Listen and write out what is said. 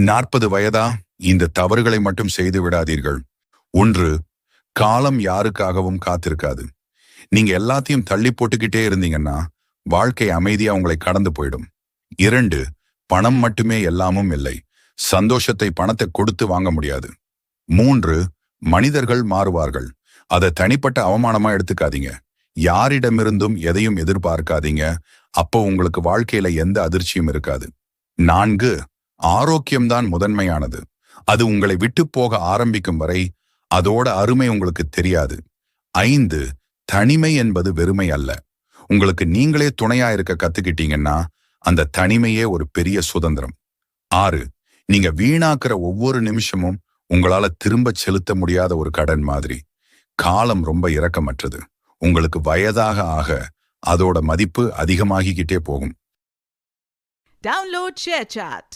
40 வயதா? இந்த தவறுகளை மட்டும் செய்து விடாதீர்கள். 1. காலம் யாருக்காகவும் காத்திருக்காது. நீங்க எல்லாத்தையும் தள்ளி போட்டுக்கிட்டே இருந்தீங்கன்னா வாழ்க்கை அமைதியா உங்களை கடந்து போயிடும். 2. பணம் மட்டுமே எல்லாமும் இல்லை. சந்தோஷத்தை பணத்தை கொடுத்து வாங்க முடியாது. 3. மனிதர்கள் மாறுவார்கள். அதை தனிப்பட்ட அவமானமா எடுத்துக்காதீங்க. யாரிடமிருந்தும் எதையும் எதிர்பார்க்காதீங்க. அப்போ உங்களுக்கு வாழ்க்கையில எந்த அதிர்ச்சியும் இருக்காது. 4. ஆரோக்கியம்தான் முதன்மையானது. அது உங்களை விட்டு போக ஆரம்பிக்கும் வரை அதோட அருமை உங்களுக்கு தெரியாது. 5. தனிமை என்பது வெறுமை அல்ல. உங்களுக்கு நீங்களே துணையா இருக்க கத்துக்கிட்டீங்கன்னா அந்த தனிமையே ஒரு பெரிய சுதந்திரம். 6. நீங்க வீணாக்குற ஒவ்வொரு நிமிஷமும் உங்களால திரும்ப செலுத்த முடியாத ஒரு கடன் மாதிரி. காலம் ரொம்ப இரக்கமற்றது. உங்களுக்கு வயதாக ஆக அதோட மதிப்பு அதிகமாகிக்கிட்டே போகும். Download ShareChat.